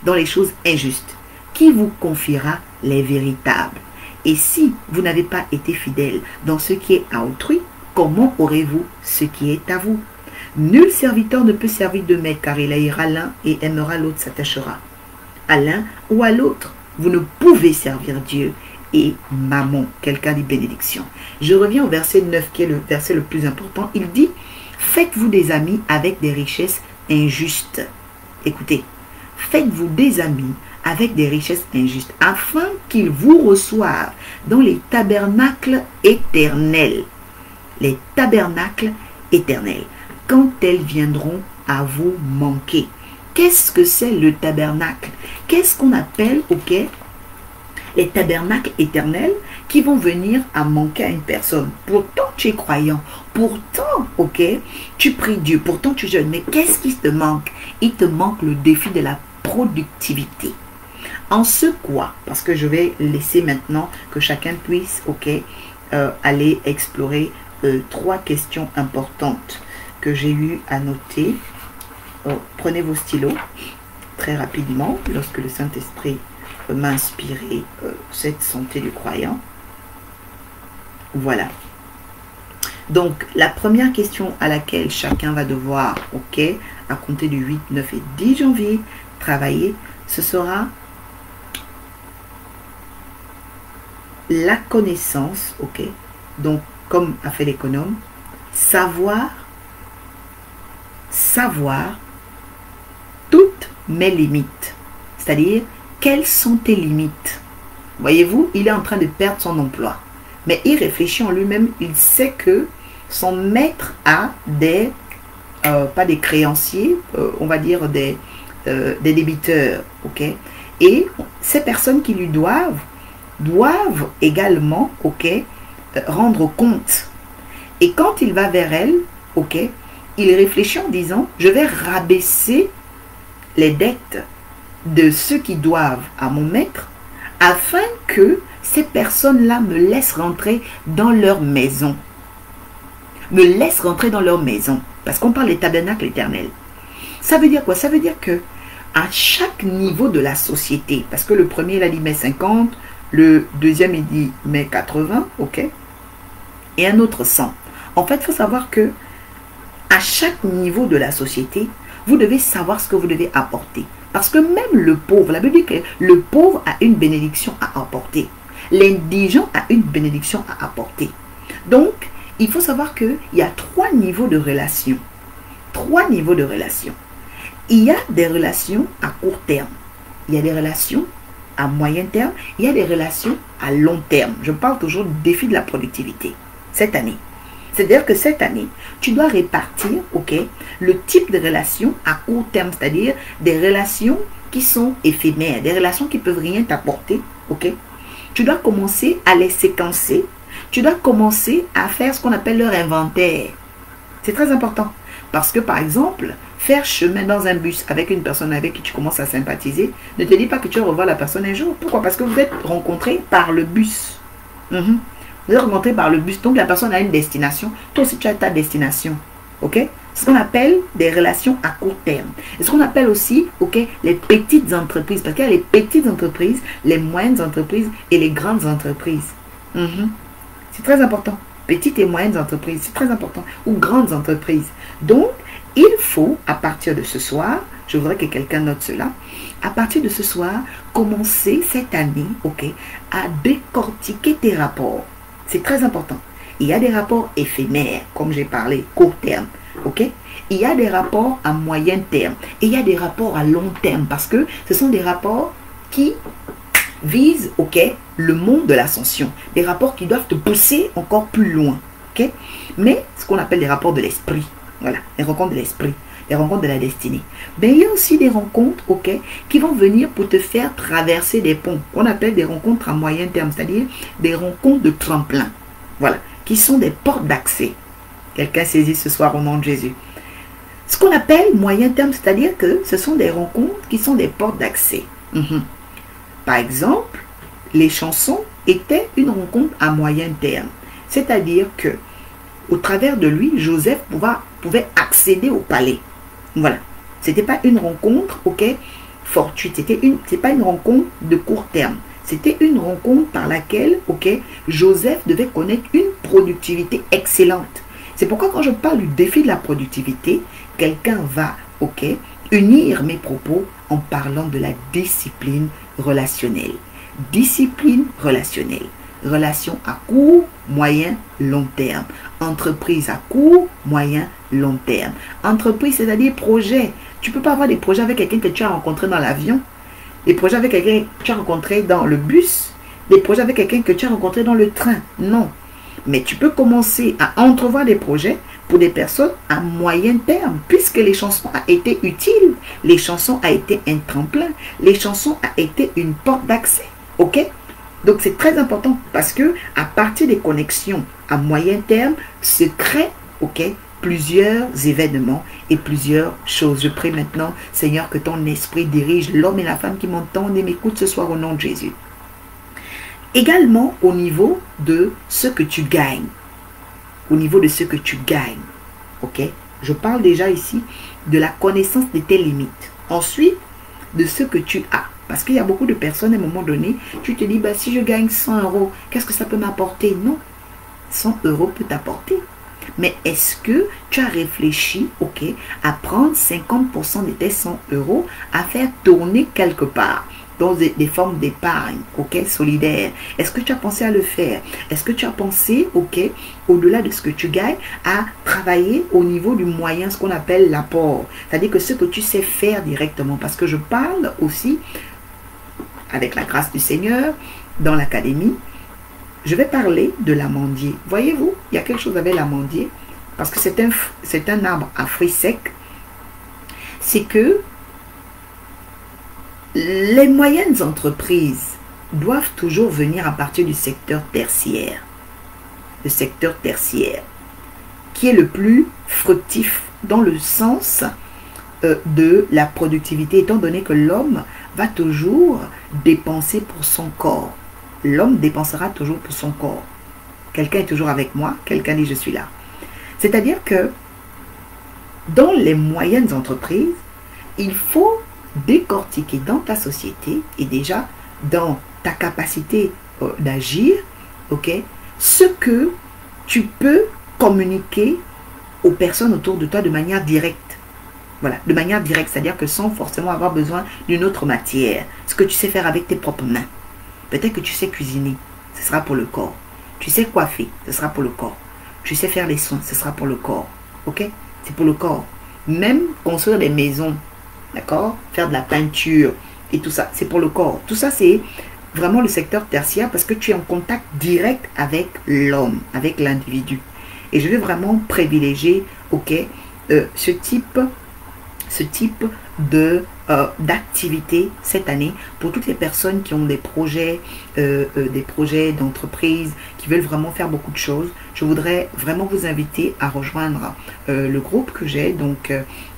dans les choses injustes, qui vous confiera les véritables? Et si vous n'avez pas été fidèle dans ce qui est à autrui, comment aurez-vous ce qui est à vous? Nul serviteur ne peut servir de maître, car il haïra l'un et aimera l'autre, s'attachera à l'un ou à l'autre. Vous ne pouvez servir Dieu et mammon. Quelqu'un dit bénédiction. Je reviens au verset 9 qui est le verset le plus important. Il dit, faites-vous des amis avec des richesses injustes. Écoutez, faites-vous des amis avec des richesses injustes, afin qu'ils vous reçoivent dans les tabernacles éternels. Les tabernacles éternels, quand elles viendront à vous manquer. Qu'est-ce que c'est le tabernacle? Qu'est-ce qu'on appelle, ok, les tabernacles éternels qui vont venir à manquer à une personne? Pourtant, tu es croyant. Pourtant, ok, tu pries Dieu. Pourtant, tu jeûnes. Mais qu'est-ce qui te manque? Il te manque le défi de la productivité. En ce quoi, parce que je vais laisser maintenant que chacun puisse, ok, aller explorer 3 questions importantes que j'ai eu à noter. Prenez vos stylos très rapidement lorsque le Saint-Esprit m'inspirer cette santé du croyant. Voilà. Donc, la première question à laquelle chacun va devoir, ok, à compter du 8, 9 et 10 janvier, travailler, ce sera la connaissance, ok. Donc, comme a fait l'économe, savoir toutes mes limites. C'est-à-dire, quelles sont tes limites? Voyez-vous, il est en train de perdre son emploi. Mais il réfléchit en lui-même, il sait que son maître a des, pas des créanciers, on va dire des débiteurs, ok. Et ces personnes qui lui doivent également, ok, rendre compte. Et quand il va vers elle, ok, il réfléchit en disant, je vais rabaisser les dettes de ceux qui doivent à mon maître, afin que ces personnes-là me laissent rentrer dans leur maison. Me laissent rentrer dans leur maison. Parce qu'on parle des tabernacles éternels. Ça veut dire quoi? Ça veut dire que à chaque niveau de la société, parce que le premier, il a dit mai 50, le deuxième, il dit mai 80, ok, et un autre 100. En fait, il faut savoir que à chaque niveau de la société, vous devez savoir ce que vous devez apporter. Parce que même le pauvre, la Bible dit que le pauvre a une bénédiction à apporter. L'indigent a une bénédiction à apporter. Donc, il faut savoir qu'il y a 3 niveaux de relations. 3 niveaux de relations. Il y a des relations à court terme. Il y a des relations à moyen terme. Il y a des relations à long terme. Je parle toujours du défi de la productivité cette année. C'est-à-dire que cette année, tu dois répartir, ok, le type de relations à court terme, c'est-à-dire des relations qui sont éphémères, des relations qui ne peuvent rien t'apporter, ok. Tu dois commencer à les séquencer. Tu dois commencer à faire ce qu'on appelle leur inventaire. C'est très important. Parce que, par exemple, faire chemin dans un bus avec une personne avec qui tu commences à sympathiser, ne te dis pas que tu vas revoir la personne un jour. Pourquoi? Parce que vous êtes rencontrés par le bus. Vous êtes rencontrés par le bus. Donc, la personne a une destination. Toi aussi, tu as ta destination. OK? Ce qu'on appelle des relations à court terme. Et ce qu'on appelle aussi, ok, les petites entreprises. Parce qu'il y a les petites entreprises, les moyennes entreprises et les grandes entreprises. C'est très important. Petites et moyennes entreprises, c'est très important. Ou grandes entreprises. Donc, il faut, à partir de ce soir, je voudrais que quelqu'un note cela, à partir de ce soir, commencer cette année, ok, à décortiquer tes rapports. C'est très important. Il y a des rapports éphémères, comme j'ai parlé, court terme. Ok, il y a des rapports à moyen terme et il y a des rapports à long terme parce que ce sont des rapports qui visent, ok, le monde de l'ascension, des rapports qui doivent te pousser encore plus loin, ok, mais ce qu'on appelle des rapports de l'esprit, voilà, les rencontres de l'esprit, les rencontres de la destinée. Mais il y a aussi des rencontres, ok, qui vont venir pour te faire traverser des ponts, qu'on appelle des rencontres à moyen terme, c'est-à-dire des rencontres de tremplin, voilà, qui sont des portes d'accès. Quelqu'un saisit ce soir au nom de Jésus. Ce qu'on appelle moyen terme, c'est-à-dire que ce sont des rencontres qui sont des portes d'accès. Par exemple, les chansons étaient une rencontre à moyen terme. C'est-à-dire que, au travers de lui, Joseph pouvait accéder au palais. Voilà. Ce n'était pas une rencontre, ok, fortuite. C'est pas une rencontre de court terme. C'était une rencontre par laquelle, ok, Joseph devait connaître une productivité excellente. C'est pourquoi quand je parle du défi de la productivité, quelqu'un va, ok, unir mes propos en parlant de la discipline relationnelle. Discipline relationnelle. Relation à court, moyen, long terme. Entreprise à court, moyen, long terme. Entreprise, c'est-à-dire projet. Tu ne peux pas avoir des projets avec quelqu'un que tu as rencontré dans l'avion, des projets avec quelqu'un que tu as rencontré dans le bus, des projets avec quelqu'un que tu as rencontré dans le train. Non. Mais tu peux commencer à entrevoir des projets pour des personnes à moyen terme, puisque les chansons ont été utiles, les chansons ont été un tremplin, les chansons ont été une porte d'accès. Ok? Donc c'est très important parce que à partir des connexions à moyen terme se créent, ok, plusieurs événements et plusieurs choses. Je prie maintenant, Seigneur, que ton esprit dirige l'homme et la femme qui m'entendent et m'écoutent ce soir au nom de Jésus. Également au niveau de ce que tu gagnes. Au niveau de ce que tu gagnes. Ok? Je parle déjà ici de la connaissance de tes limites. Ensuite, de ce que tu as. Parce qu'il y a beaucoup de personnes, à un moment donné, tu te dis, bah, si je gagne 100 euros, qu'est-ce que ça peut m'apporter? Non, 100 euros peut t'apporter. Mais est-ce que tu as réfléchi, ok, à prendre 50% de tes 100 euros à faire tourner quelque part dans des formes d'épargne, ok, solidaire? Est-ce que tu as pensé à le faire? Est-ce que tu as pensé, ok, au-delà de ce que tu gagnes, à travailler au niveau du moyen, ce qu'on appelle l'apport? C'est-à-dire que ce que tu sais faire directement. Parce que je parle aussi, avec la grâce du Seigneur, dans l'académie, je vais parler de l'amandier. Voyez-vous, il y a quelque chose avec l'amandier, parce que c'est un arbre à fruits secs. C'est que les moyennes entreprises doivent toujours venir à partir du secteur tertiaire. Le secteur tertiaire, qui est le plus fructif dans le sens de la productivité, étant donné que l'homme va toujours dépenser pour son corps. L'homme dépensera toujours pour son corps. Quelqu'un est toujours avec moi, quelqu'un dit je suis là. C'est-à-dire que dans les moyennes entreprises, il faut décortiquer dans ta société et déjà dans ta capacité d'agir, ok, ce que tu peux communiquer aux personnes autour de toi de manière directe. Voilà, de manière directe, c'est-à-dire que sans forcément avoir besoin d'une autre matière. Ce que tu sais faire avec tes propres mains. Peut-être que tu sais cuisiner, ce sera pour le corps. Tu sais coiffer, ce sera pour le corps. Tu sais faire les soins, ce sera pour le corps. Ok? C'est pour le corps. Même construire des maisons, d'accord? Faire de la peinture et tout ça, c'est pour le corps. Tout ça, c'est vraiment le secteur tertiaire parce que tu es en contact direct avec l'homme, avec l'individu. Et je vais vraiment privilégier, ok, ce type d'activité cette année pour toutes les personnes qui ont des projets d'entreprise, qui veulent vraiment faire beaucoup de choses. Je voudrais vraiment vous inviter à rejoindre le groupe que j'ai donc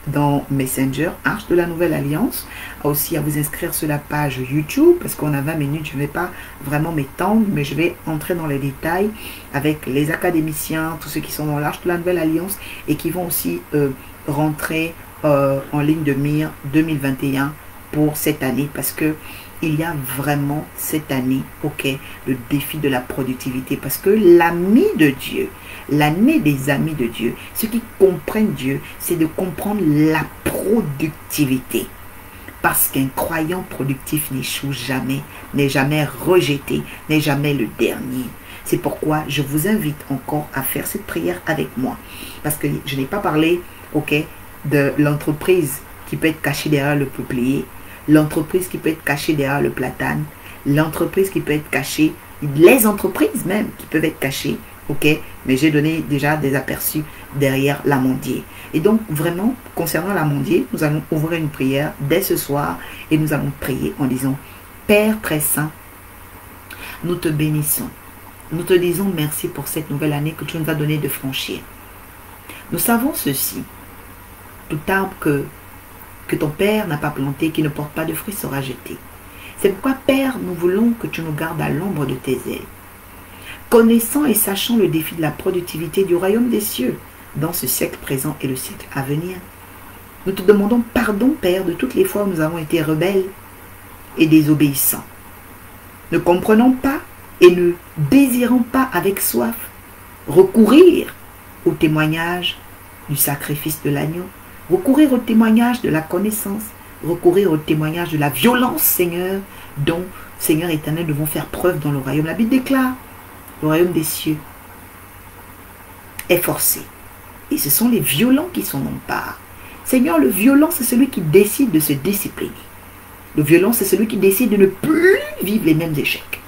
dans Messenger, Arche de la Nouvelle Alliance, aussi à vous inscrire sur la page YouTube, parce qu'on a 20 minutes, je ne vais pas vraiment m'étendre, mais je vais entrer dans les détails avec les académiciens, tous ceux qui sont dans l'Arche de la Nouvelle Alliance et qui vont aussi rentrer en ligne de mire 2021 pour cette année, parce que il y a vraiment cette année, ok, le défi de la productivité, parce que l'ami de Dieu, l'année des amis de Dieu, ceux qui comprennent Dieu, c'est de comprendre la productivité. Parce qu'un croyant productif n'échoue jamais, n'est jamais rejeté, n'est jamais le dernier. C'est pourquoi je vous invite encore à faire cette prière avec moi. Parce que je n'ai pas parlé, ok, de l'entreprise qui peut être cachée derrière le peuplier, l'entreprise qui peut être cachée derrière le platane, l'entreprise qui peut être cachée, les entreprises même qui peuvent être cachées, ok, mais j'ai donné déjà des aperçus derrière l'amandier. Et donc vraiment, concernant l'amandier, nous allons ouvrir une prière dès ce soir et nous allons prier en disant: Père très saint, nous te bénissons, nous te disons merci pour cette nouvelle année que tu nous as donné de franchir. Nous savons ceci: tout arbre que ton Père n'a pas planté, qui ne porte pas de fruits, sera jeté. C'est pourquoi, Père, nous voulons que tu nous gardes à l'ombre de tes ailes. Connaissant et sachant le défi de la productivité du royaume des cieux dans ce siècle présent et le siècle à venir, nous te demandons pardon, Père, de toutes les fois où nous avons été rebelles et désobéissants. Ne comprenons pas et ne désirons pas avec soif recourir au témoignage du sacrifice de l'agneau, recourir au témoignage de la connaissance, recourir au témoignage de la violence, Seigneur, dont, Seigneur éternel, nous devons faire preuve dans le royaume. La Bible déclare: le royaume des cieux est forcé. Et ce sont les violents qui sont en part. Seigneur, le violent, c'est celui qui décide de se discipliner. Le violent, c'est celui qui décide de ne plus vivre les mêmes échecs.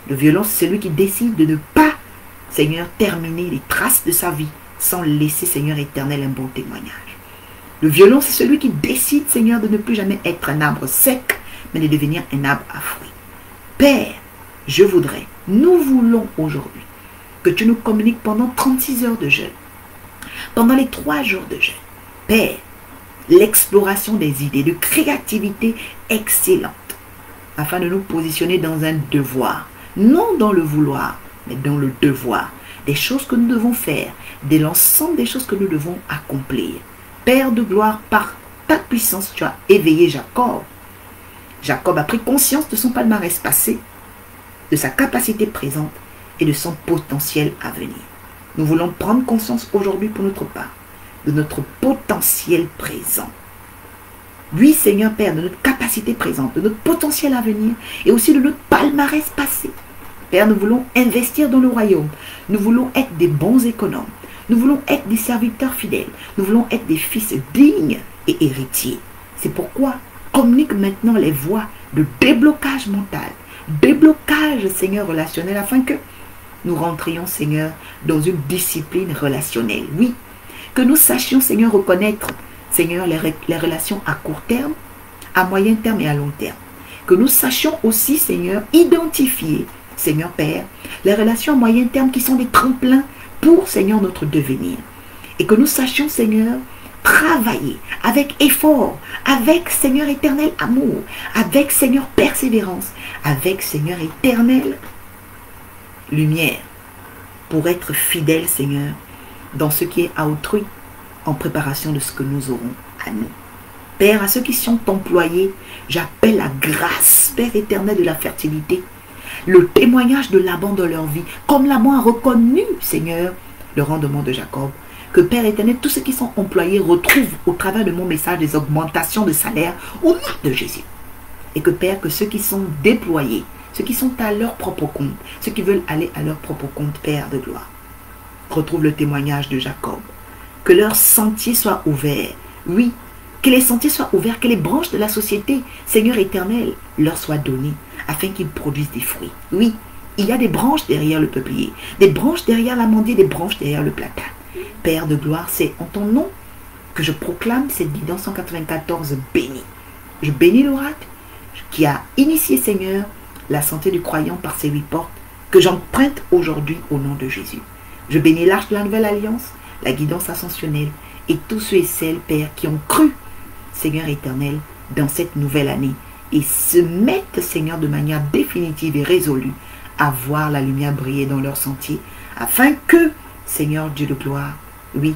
Le violent, c'est celui qui décide de ne pas, Seigneur, terminer les traces de sa vie sans laisser, Seigneur éternel, un bon témoignage. Le violent, c'est celui qui décide, Seigneur, de ne plus jamais être un arbre sec, mais de devenir un arbre à fruits. Père, je voudrais, nous voulons aujourd'hui que tu nous communiques pendant 36 heures de jeûne, pendant les 3 jours de jeûne. Père, l'exploration des idées, de créativité excellente, afin de nous positionner dans un devoir, non dans le vouloir, mais dans le devoir, des choses que nous devons faire, de l'ensemble des choses que nous devons accomplir. Père de gloire, par ta puissance, tu as éveillé Jacob. Jacob a pris conscience de son palmarès passé, de sa capacité présente et de son potentiel à venir. Nous voulons prendre conscience aujourd'hui pour notre part de notre potentiel présent. Oui, Seigneur Père, de notre capacité présente, de notre potentiel à venir et aussi de notre palmarès passé. Père, nous voulons investir dans le royaume. Nous voulons être des bons économes. Nous voulons être des serviteurs fidèles. Nous voulons être des fils dignes et héritiers. C'est pourquoi communique maintenant les voies de déblocage mental, déblocage, Seigneur, relationnel, afin que nous rentrions, Seigneur, dans une discipline relationnelle. Oui, que nous sachions, Seigneur, reconnaître, Seigneur, les relations à court terme, à moyen terme et à long terme. Que nous sachions aussi, Seigneur, identifier, Seigneur Père, les relations à moyen terme qui sont des tremplins pour, Seigneur, notre devenir. Et que nous sachions, Seigneur, travailler avec effort, avec, Seigneur éternel, amour, avec, Seigneur, persévérance, avec, Seigneur éternel, lumière, pour être fidèle, Seigneur, dans ce qui est à autrui, en préparation de ce que nous aurons à nous. Père, à ceux qui sont employés, j'appelle la grâce, Père éternel, de la fertilité, le témoignage de Laban dans leur vie, comme Laban a reconnu, Seigneur, le rendement de Jacob. Que Père éternel, tous ceux qui sont employés retrouvent au travers de mon message des augmentations de salaire au nom de Jésus. Et que Père, que ceux qui sont déployés, ceux qui sont à leur propre compte, ceux qui veulent aller à leur propre compte, Père de gloire, retrouvent le témoignage de Jacob. Que leur sentier soit ouvert. Oui, que les sentiers soient ouverts, que les branches de la société, Seigneur éternel, leur soient données, afin qu'ils produisent des fruits. Oui, il y a des branches derrière le peuplier, des branches derrière l'amandier, des branches derrière le platane. Père de gloire, c'est en ton nom que je proclame cette guidance 194 bénie. Je bénis l'oracle qui a initié, Seigneur, la santé du croyant par ses 8 portes, que j'emprunte aujourd'hui au nom de Jésus. Je bénis l'arche de la nouvelle alliance, la guidance ascensionnelle et tous ceux et celles, Père, qui ont cru, Seigneur éternel, dans cette nouvelle année et se mettent, Seigneur, de manière définitive et résolue à voir la lumière briller dans leur sentier, afin que, Seigneur Dieu de gloire, oui,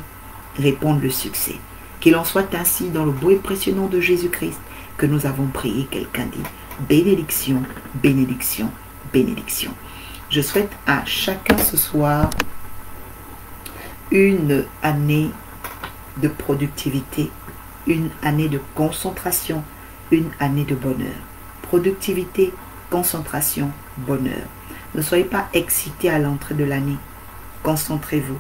répondre le succès. Qu'il en soit ainsi dans le beau et précieux nom de Jésus-Christ que nous avons prié. Quelqu'un dit bénédiction, bénédiction, bénédiction. Je souhaite à chacun ce soir une année de productivité, une année de concentration, une année de bonheur. Productivité, concentration, bonheur. Ne soyez pas excités à l'entrée de l'année. Concentrez-vous.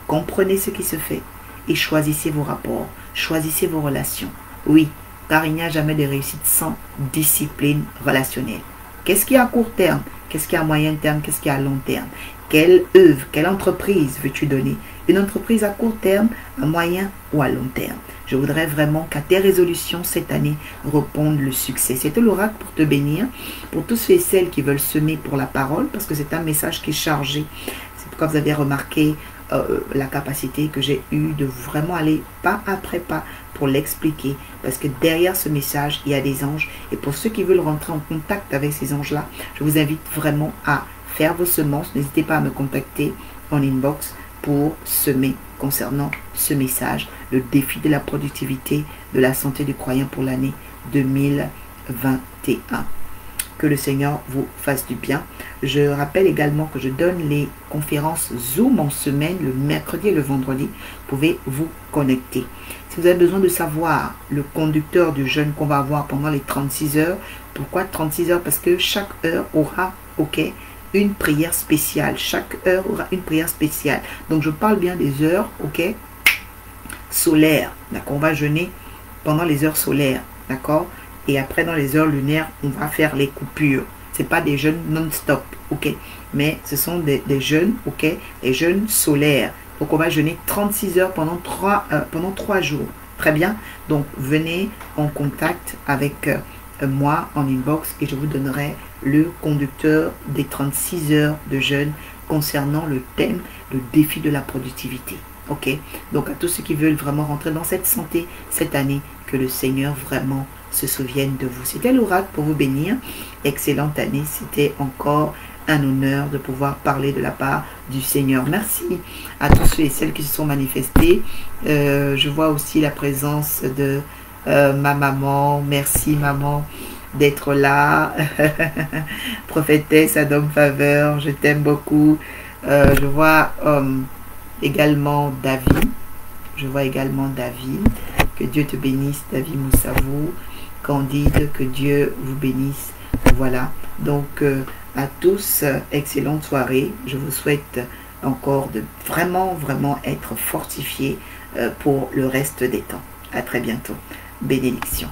Comprenez ce qui se fait et choisissez vos rapports, choisissez vos relations. Oui, car il n'y a jamais de réussite sans discipline relationnelle. Qu'est-ce qui est à court terme? Qu'est-ce qui est à moyen terme? Qu'est-ce qui est à long terme? Quelle œuvre, quelle entreprise veux-tu donner? Une entreprise à court terme, à moyen ou à long terme? Je voudrais vraiment qu'à tes résolutions cette année répondent le succès. C'était l'oracle pour te bénir, pour tous ceux et celles qui veulent semer pour la parole, parce que c'est un message qui est chargé. C'est pourquoi vous avez remarqué la capacité que j'ai eue de vraiment aller pas après pas pour l'expliquer, parce que derrière ce message, il y a des anges. Et pour ceux qui veulent rentrer en contact avec ces anges-là, je vous invite vraiment à faire vos semences. N'hésitez pas à me contacter en inbox pour semer concernant ce message, le défi de la productivité, de la santé du croyant pour l'année 2021. Que le Seigneur vous fasse du bien. Je rappelle également que je donne les conférences Zoom en semaine, le mercredi et le vendredi. Vous pouvez vous connecter. Si vous avez besoin de savoir le conducteur du jeûne qu'on va avoir pendant les 36 heures, pourquoi 36 heures? Parce que chaque heure aura, une prière spéciale. Chaque heure aura une prière spéciale. Donc je parle bien des heures, solaires. D'accord, on va jeûner pendant les heures solaires. D'accord. Et après, dans les heures lunaires, on va faire les coupures. Ce n'est pas des jeûnes non-stop, mais ce sont des jeûnes, des jeûnes solaires. Donc, on va jeûner 36 heures pendant 3 jours. Très bien. Donc, venez en contact avec moi en inbox et je vous donnerai le conducteur des 36 heures de jeûne concernant le thème, le défi de la productivité. Donc, à tous ceux qui veulent vraiment rentrer dans cette santé cette année, que le Seigneur vraiment se souviennent de vous. C'était l'oracle pour vous bénir. Excellente année. C'était encore un honneur de pouvoir parler de la part du Seigneur. Merci à tous ceux et celles qui se sont manifestés. Je vois aussi la présence de ma maman. Merci maman. d'être là. Prophétesse Adam Faveur, je t'aime beaucoup. Je vois également David. Je vois également David. Que Dieu te bénisse, David Moussavou. Candide, que Dieu vous bénisse. Voilà. Donc, à tous, excellente soirée. Je vous souhaite encore de vraiment être fortifiés pour le reste des temps. À très bientôt. Bénédiction.